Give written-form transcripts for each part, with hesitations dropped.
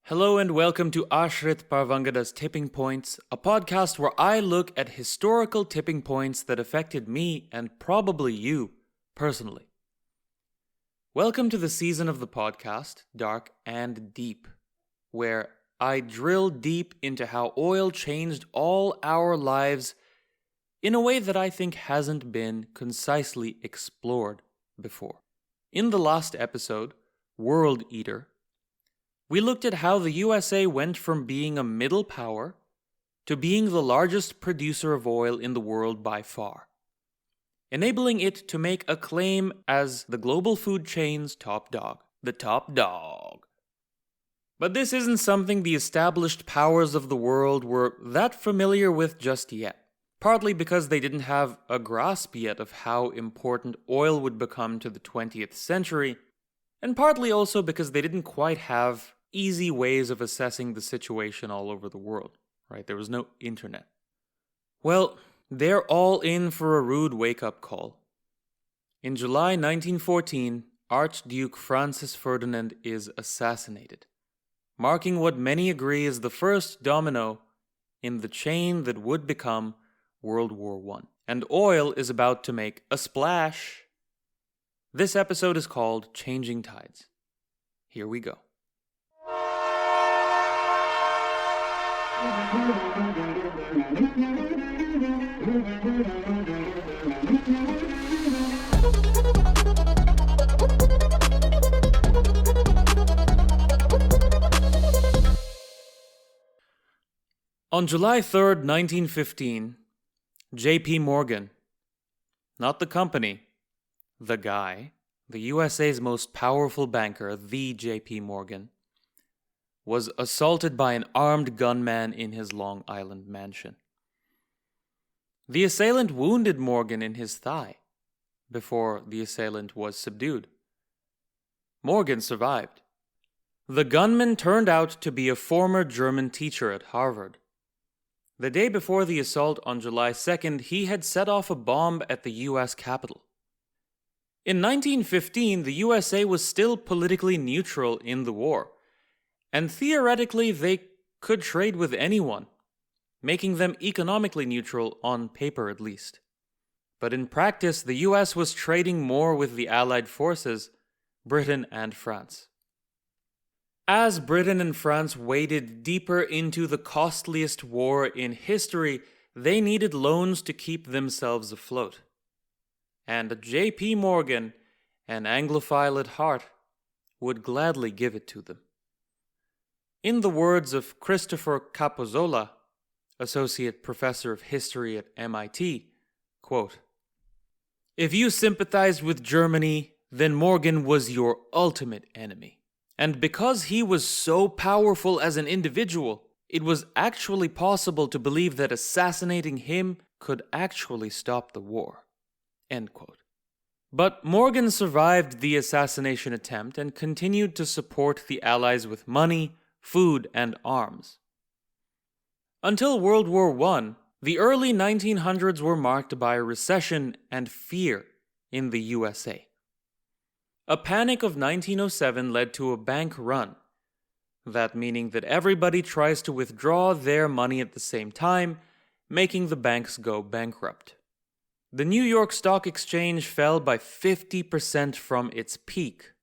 Hello and welcome to Ashrit Parvangada's Tipping Points, a podcast where I look at historical tipping points that affected me and probably you personally. Welcome to the season of the podcast, Dark and Deep, where I drill deep into how oil changed all our lives in a way that I think hasn't been concisely explored before. In the last episode, World Eater, we looked at how the USA went from being a middle power to being the largest producer of oil in the world by far, enabling it to make a claim as the global food chain's top dog. The top dog. But this isn't something the established powers of the world were that familiar with just yet, partly because they didn't have a grasp yet of how important oil would become to the 20th century, and partly also because they didn't quite have easy ways of assessing the situation all over the world, right? There was no internet. Well, they're all in for a rude wake-up call. In July 1914, Archduke Francis Ferdinand is assassinated, marking what many agree is the first domino in the chain that would become World War I. And oil is about to make a splash. This episode is called Changing Tides. Here we go. On July 3rd, 1915, J.P. Morgan, not the company, the guy, the USA's most powerful banker, the J.P. Morgan, was assaulted by an armed gunman in his Long Island mansion. The assailant wounded Morgan in his thigh before the assailant was subdued. Morgan survived. The gunman turned out to be a former German teacher at Harvard. The day before the assault on July 2nd, he had set off a bomb at the U.S. Capitol. In 1915, the USA was still politically neutral in the war, and theoretically they could trade with anyone, making them economically neutral on paper at least. But in practice, the US was trading more with the Allied forces, Britain and France. As Britain and France waded deeper into the costliest war in history, they needed loans to keep themselves afloat. And J.P. Morgan, an Anglophile at heart, would gladly give it to them. In the words of Christopher Capozzola, associate professor of history at MIT, quote, "If you sympathized with Germany, then Morgan was your ultimate enemy. And because he was so powerful as an individual, it was actually possible to believe that assassinating him could actually stop the war." End quote. But Morgan survived the assassination attempt and continued to support the Allies with money, food, and arms. Until World War I, the early 1900s were marked by recession and fear in the USA. A panic of 1907 led to a bank run, that meaning that everybody tries to withdraw their money at the same time, making the banks go bankrupt. The New York Stock Exchange fell by 50% from its peak.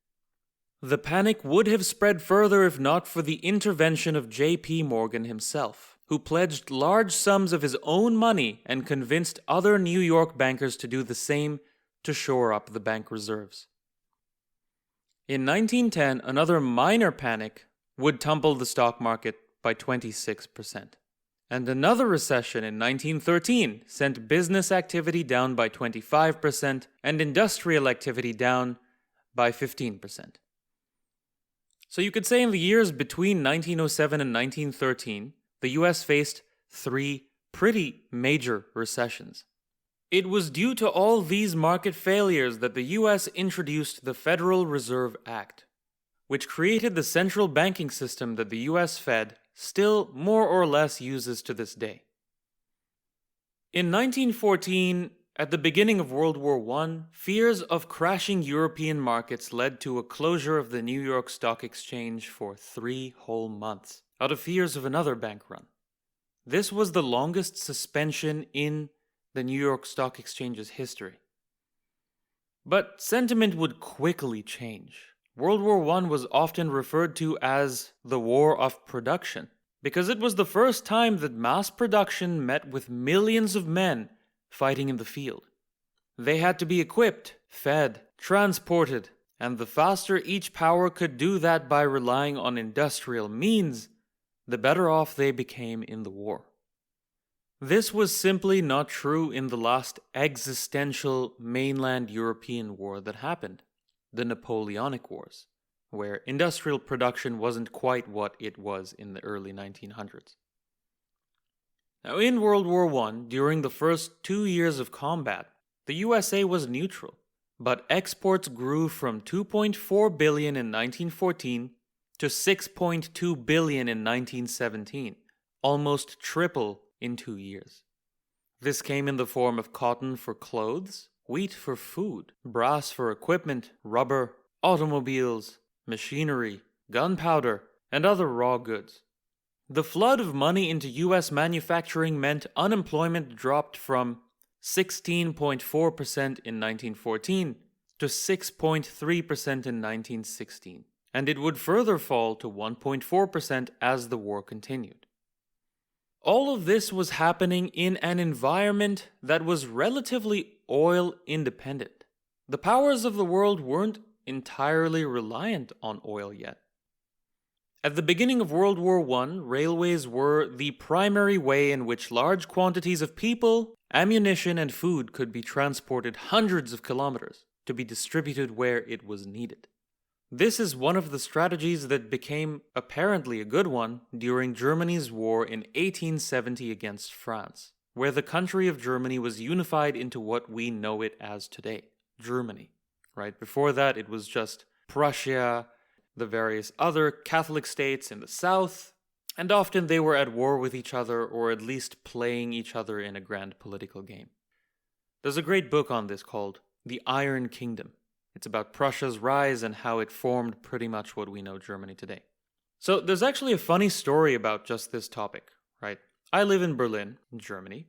The panic would have spread further if not for the intervention of J.P. Morgan himself, who pledged large sums of his own money and convinced other New York bankers to do the same to shore up the bank reserves. In 1910, another minor panic would tumble the stock market by 26%. And another recession in 1913 sent business activity down by 25% and industrial activity down by 15%. So you could say in the years between 1907 and 1913, the US faced 3 pretty major recessions. It was due to all these market failures that the US introduced the Federal Reserve Act, which created the central banking system that the US Fed still more or less uses to this day. In 1914, At the beginning of World War I, fears of crashing European markets led to a closure of the New York Stock Exchange for 3 whole months, out of fears of another bank run. This was the longest suspension in the New York Stock Exchange's history. But sentiment would quickly change. World War I was often referred to as the War of Production, because it was the first time that mass production met with millions of men fighting in the field. They had to be equipped, fed, transported, and the faster each power could do that by relying on industrial means, the better off they became in the war. This was simply not true in the last existential mainland European war that happened, the Napoleonic Wars, where industrial production wasn't quite what it was in the early 1900s. Now, in World War I, during the first 2 years of combat, the USA was neutral, but exports grew from $2.4 billion in 1914 to $6.2 billion in 1917, almost triple in 2 years. This came in the form of cotton for clothes, wheat for food, brass for equipment, rubber, automobiles, machinery, gunpowder, and other raw goods. The flood of money into US manufacturing meant unemployment dropped from 16.4% in 1914 to 6.3% in 1916, and it would further fall to 1.4% as the war continued. All of this was happening in an environment that was relatively oil independent. The powers of the world weren't entirely reliant on oil yet. At the beginning of World War I, railways were the primary way in which large quantities of people, ammunition, and food could be transported hundreds of kilometers to be distributed where it was needed. This is one of the strategies that became apparently a good one during Germany's war in 1870 against France, where the country of Germany was unified into what we know it as today, Germany. Right? Before that, it was just Prussia, the various other Catholic states in the south, and often they were at war with each other or at least playing each other in a grand political game. There's a great book on this called The Iron Kingdom. It's about Prussia's rise and how it formed pretty much what we know Germany today. So there's actually a funny story about just this topic, right? I live in Berlin, in Germany,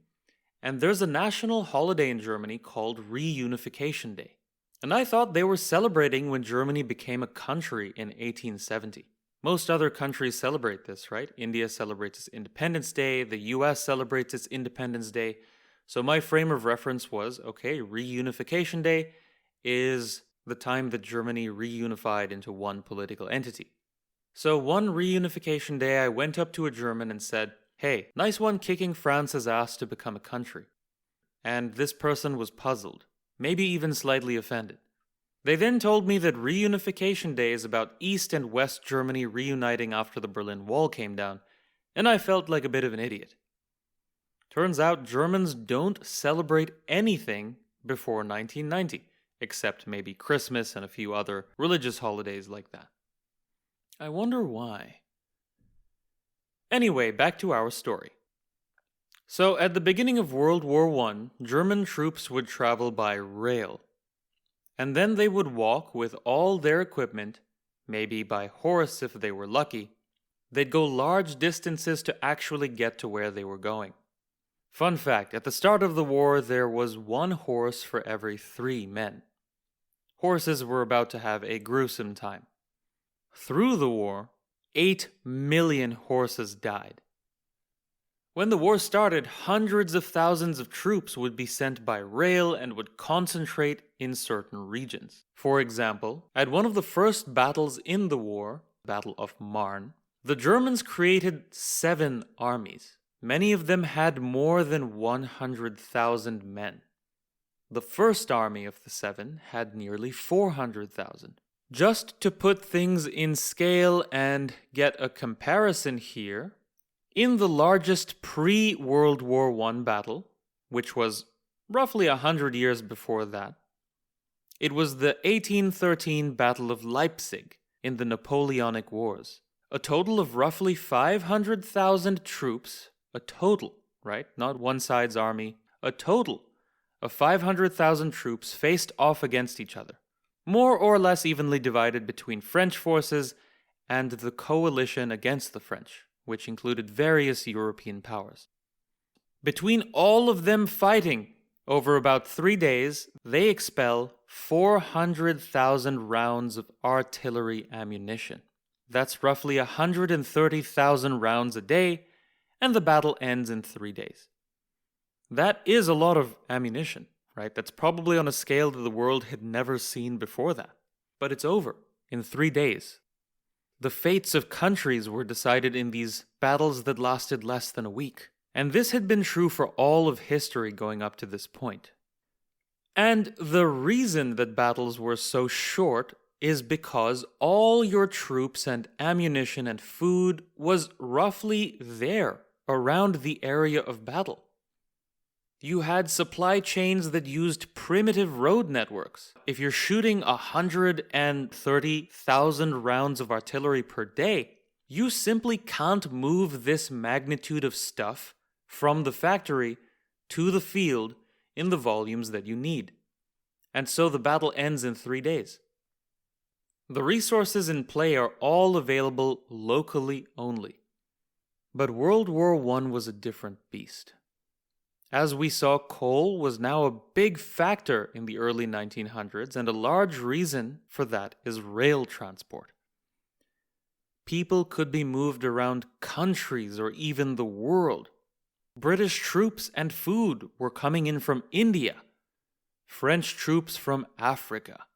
and there's a national holiday in Germany called Reunification Day. And I thought they were celebrating when Germany became a country in 1870. Most other countries celebrate this, right? India celebrates its Independence Day, the US celebrates its Independence Day. So my frame of reference was, okay, Reunification Day is the time that Germany reunified into one political entity. So one Reunification Day, I went up to a German and said, hey, nice one kicking France's ass to become a country. And this person was puzzled, maybe even slightly offended. They then told me that Reunification Day is about East and West Germany reuniting after the Berlin Wall came down, and I felt like a bit of an idiot. Turns out Germans don't celebrate anything before 1990, except maybe Christmas and a few other religious holidays like that. I wonder why. Anyway, back to our story. So, at the beginning of World War I, German troops would travel by rail. And then they would walk with all their equipment, maybe by horse if they were lucky. They'd go large distances to actually get to where they were going. Fun fact, at the start of the war, there was 1 horse for every 3 men. Horses were about to have a gruesome time. Through the war, 8 million horses died. When the war started, hundreds of thousands of troops would be sent by rail and would concentrate in certain regions. For example, at one of the first battles in the war, Battle of Marne, the Germans created 7 armies. Many of them had more than 100,000 men. The first army of the 7 had nearly 400,000. Just to put things in scale and get a comparison here, in the largest pre-World War I battle, which was roughly 100 years before that, it was the 1813 Battle of Leipzig in the Napoleonic Wars. A total of roughly 500,000 troops, a total, right? Not one side's army, a total of 500,000 troops faced off against each other, more or less evenly divided between French forces and the coalition against the French, which included various European powers. Between all of them fighting over about 3 days, they expel 400,000 rounds of artillery ammunition. That's roughly 130,000 rounds a day, and the battle ends in 3 days. That is a lot of ammunition, right? That's probably on a scale that the world had never seen before that. But it's over in 3 days. The fates of countries were decided in these battles that lasted less than a week. And this had been true for all of history going up to this point. And the reason that battles were so short is because all your troops and ammunition and food was roughly there, around the area of battle. You had supply chains that used primitive road networks. If you're shooting 130,000 rounds of artillery per day, you simply can't move this magnitude of stuff from the factory to the field in the volumes that you need. And so the battle ends in 3 days. The resources in play are all available locally only. But World War I was a different beast. As we saw, coal was now a big factor in the early 1900s, and a large reason for that is rail transport. People could be moved around countries or even the world. British troops and food were coming in from India, French troops from Africa.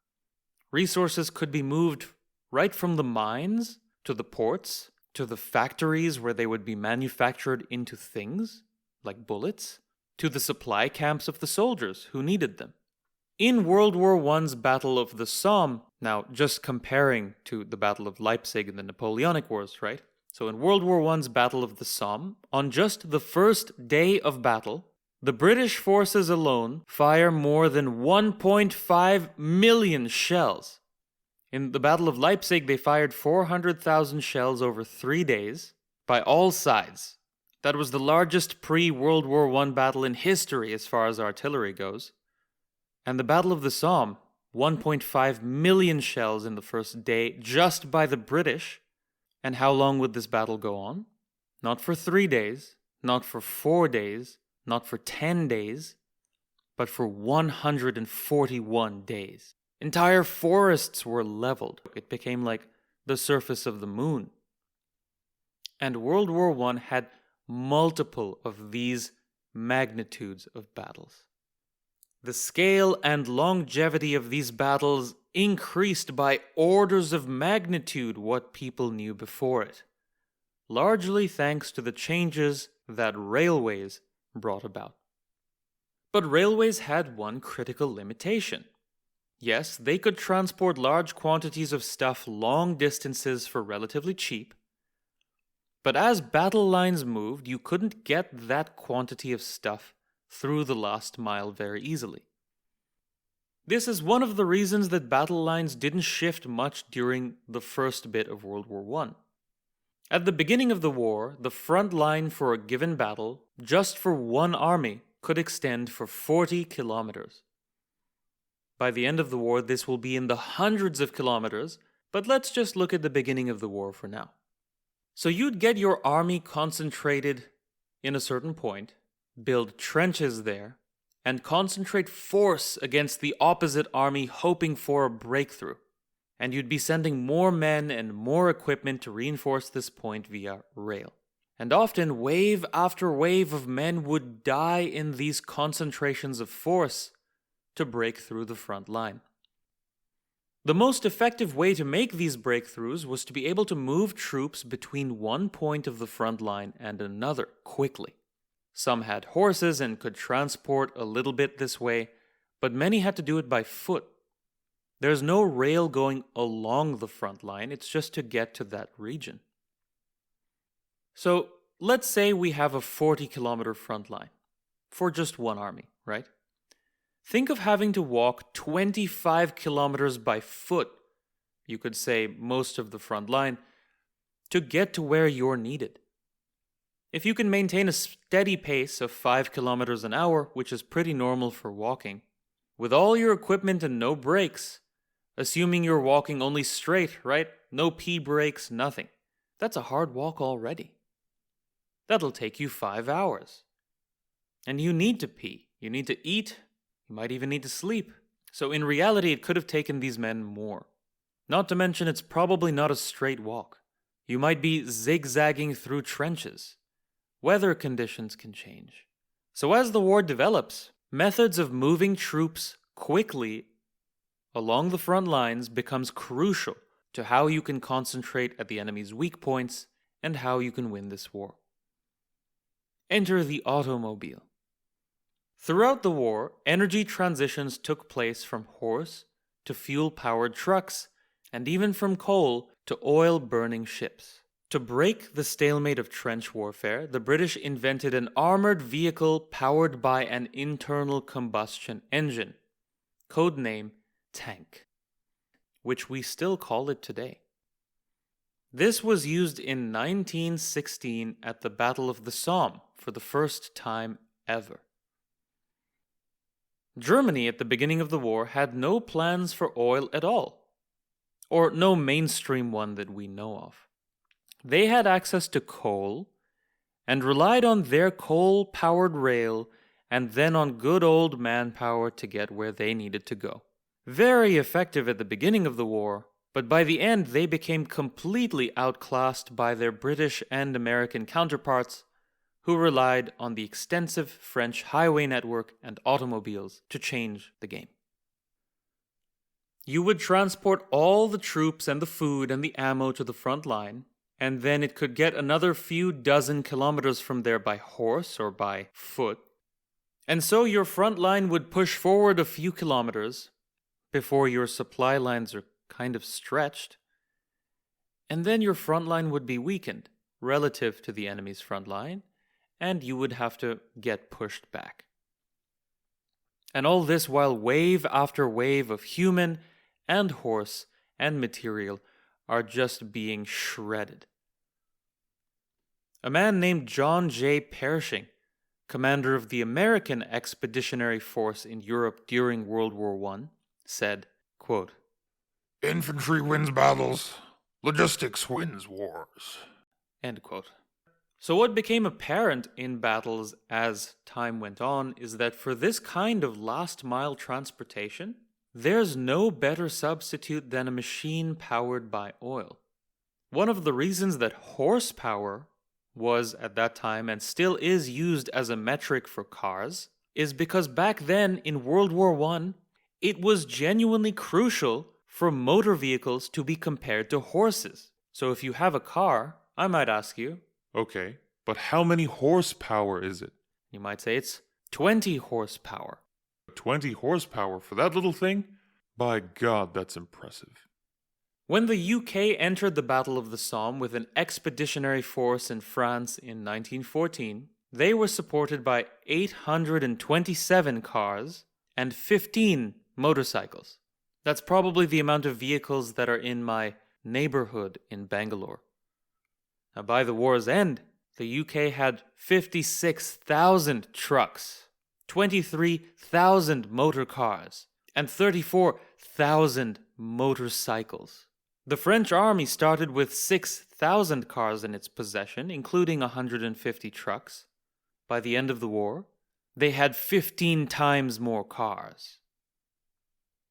Resources could be moved right from the mines to the ports, to the factories where they would be manufactured into things, like bullets, to the supply camps of the soldiers who needed them. In World War I's Battle of the Somme, now just comparing to the Battle of Leipzig and the Napoleonic Wars, right? So in World War I's Battle of the Somme, on just the first day of battle, the British forces alone fire more than 1.5 million shells. In the Battle of Leipzig, they fired 400,000 shells over 3 days by all sides. That was the largest pre-World War I battle in history as far as artillery goes. And the Battle of the Somme, 1.5 million shells in the first day just by the British. And how long would this battle go on? Not for 3 days, not for 4 days, not for 10 days, but for 141 days. Entire forests were leveled. It became like the surface of the moon. And World War I had multiple of these magnitudes of battles. The scale and longevity of these battles increased by orders of magnitude what people knew before it, largely thanks to the changes that railways brought about. But railways had one critical limitation. Yes, they could transport large quantities of stuff long distances for relatively cheap, but as battle lines moved, you couldn't get that quantity of stuff through the last mile very easily. This is one of the reasons that battle lines didn't shift much during the first bit of World War I. At the beginning of the war, the front line for a given battle, just for one army, could extend for 40 kilometers. By the end of the war, this will be in the hundreds of kilometers, but let's just look at the beginning of the war for now. So you'd get your army concentrated in a certain point, build trenches there, and concentrate force against the opposite army hoping for a breakthrough. And you'd be sending more men and more equipment to reinforce this point via rail. And often wave after wave of men would die in these concentrations of force to break through the front line. The most effective way to make these breakthroughs was to be able to move troops between one point of the front line and another quickly. Some had horses and could transport a little bit this way, but many had to do it by foot. There's no rail going along the front line, it's just to get to that region. So let's say we have a 40-kilometer front line for just one army, right? Think of having to walk 25 kilometers by foot, you could say most of the front line, to get to where you're needed. If you can maintain a steady pace of 5 kilometers an hour, which is pretty normal for walking, with all your equipment and no brakes, assuming you're walking only straight, right? No pee breaks, nothing. That's a hard walk already. That'll take you 5 hours. And you need to pee. You need to eat. You might even need to sleep. So in reality, it could have taken these men more. Not to mention, it's probably not a straight walk. You might be zigzagging through trenches. Weather conditions can change. So as the war develops, methods of moving troops quickly along the front lines becomes crucial to how you can concentrate at the enemy's weak points and how you can win this war. Enter the automobile. Throughout the war, energy transitions took place from horse to fuel-powered trucks, and even from coal to oil-burning ships. To break the stalemate of trench warfare, the British invented an armored vehicle powered by an internal combustion engine, codename tank, which we still call it today. This was used in 1916 at the Battle of the Somme for the first time ever. Germany at the beginning of the war had no plans for oil at all, or no mainstream one that we know of. They had access to coal and relied on their coal-powered rail and then on good old manpower to get where they needed to go. Very effective at the beginning of the war, but by the end they became completely outclassed by their British and American counterparts, who relied on the extensive French highway network and automobiles to change the game. You would transport all the troops and the food and the ammo to the front line, and then it could get another few dozen kilometers from there by horse or by foot. And so your front line would push forward a few kilometers before your supply lines are kind of stretched, and then your front line would be weakened relative to the enemy's front line, and you would have to get pushed back. And all this while wave after wave of human and horse and material are just being shredded. A man named John J. Pershing, commander of the American Expeditionary Force in Europe during World War I, said, quote, "Infantry wins battles, logistics wins wars." End quote. So what became apparent in battles as time went on is that for this kind of last-mile transportation, there's no better substitute than a machine powered by oil. One of the reasons that horsepower was at that time and still is used as a metric for cars is because back then in World War I, it was genuinely crucial for motor vehicles to be compared to horses. So if you have a car, I might ask you, Okay, but how many horsepower is it? You might say it's 20 horsepower. 20 horsepower for that little thing? By God, that's impressive. When the UK entered the Battle of the Somme with an expeditionary force in France in 1914, they were supported by 827 cars and 15 motorcycles. That's probably the amount of vehicles that are in my neighborhood in Bangalore. Now, by the war's end, the UK had 56,000 trucks, 23,000 motor cars, and 34,000 motorcycles. The French army started with 6,000 cars in its possession, including 150 trucks. By the end of the war, they had 15 times more cars.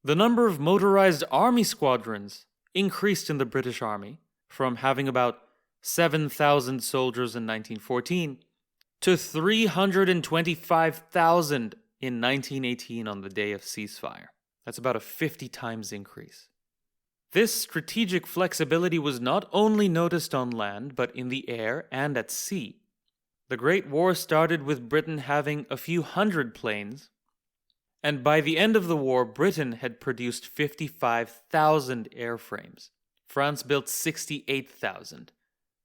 The number of motorized army squadrons increased in the British Army from having about 7,000 soldiers in 1914 to 325,000 in 1918 on the day of ceasefire. That's about a 50 times increase. This strategic flexibility was not only noticed on land, but in the air and at sea. The Great War started with Britain having a few hundred planes, and by the end of the war, Britain had produced 55,000 airframes. France built 68,000.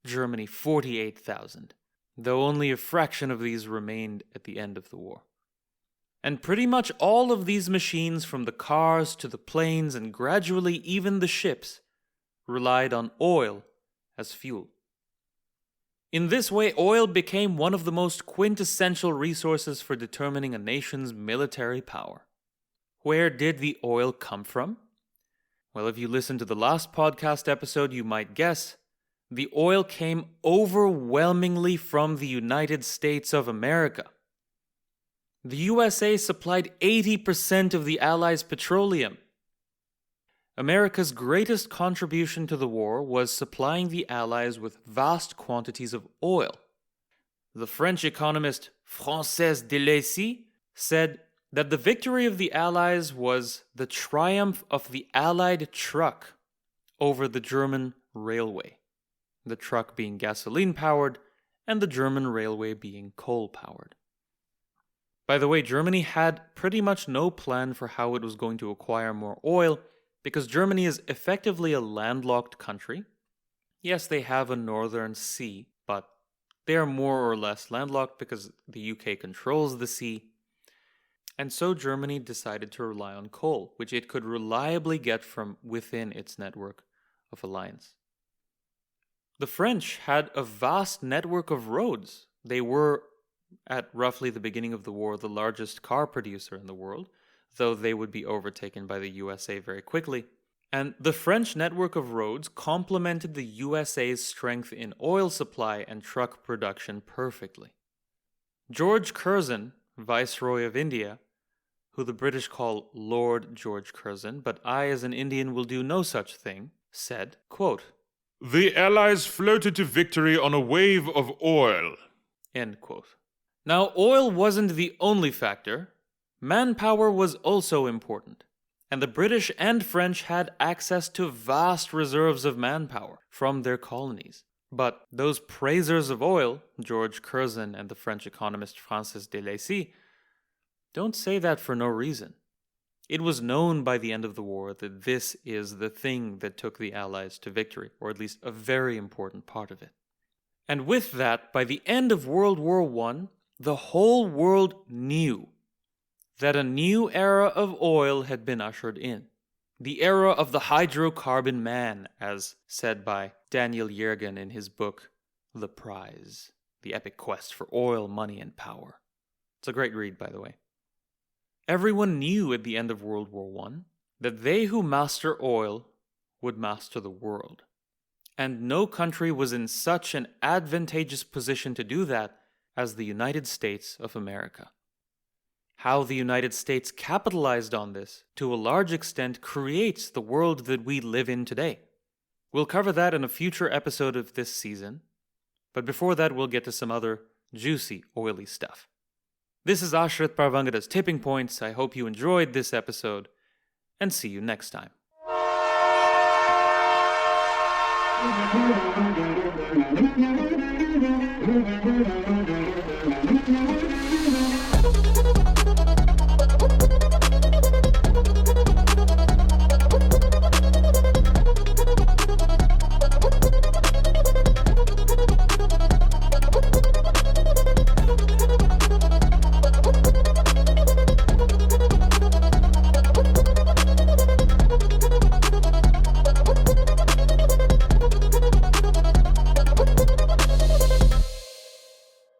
Germany 48,000, though only a fraction of these remained at the end of the war. And pretty much all of these machines, from the cars to the planes and gradually even the ships, relied on oil as fuel. In this way, oil became one of the most quintessential resources for determining a nation's military power. Where did the oil come from? Well, if you listened to the last podcast episode, you might guess the oil came overwhelmingly from the United States of America. The USA supplied 80% of the Allies' petroleum. America's greatest contribution to the war was supplying the Allies with vast quantities of oil. The French economist Frances de Lacy said that the victory of the Allies was the triumph of the Allied truck over the German railway, the truck being gasoline-powered and the German railway being coal-powered. By the way, Germany had pretty much no plan for how it was going to acquire more oil because Germany is effectively a landlocked country. Yes, they have a northern sea, but they are more or less landlocked because the UK controls the sea. And so Germany decided to rely on coal, which it could reliably get from within its network of alliance. The French had a vast network of roads. They were, at roughly the beginning of the war, the largest car producer in the world, though they would be overtaken by the USA very quickly. And the French network of roads complemented the USA's strength in oil supply and truck production perfectly. George Curzon, Viceroy of India, who the British call Lord George Curzon, but I as an Indian will do no such thing, said, quote, The Allies floated to victory on a wave of oil. End quote. Now, oil wasn't the only factor. Manpower was also important, and the British and French had access to vast reserves of manpower from their colonies. But those praisers of oil, George Curzon and the French economist Frances de Lacy, don't say that for no reason. It was known by the end of the war that this is the thing that took the Allies to victory, or at least a very important part of it. And with that, by the end of World War I, the whole world knew that a new era of oil had been ushered in. The era of the hydrocarbon man, as said by Daniel Yergin in his book, The Prize, the epic quest for oil, money, and power. It's a great read, by the way. Everyone knew at the end of World War I that they who master oil would master the world. And no country was in such an advantageous position to do that as the United States of America. How the United States capitalized on this, to a large extent, creates the world that we live in today. We'll cover that in a future episode of this season, but before that we'll get to some other juicy, oily stuff. This is Ashrit Parvangada's Tipping Points. I hope you enjoyed this episode, and see you next time.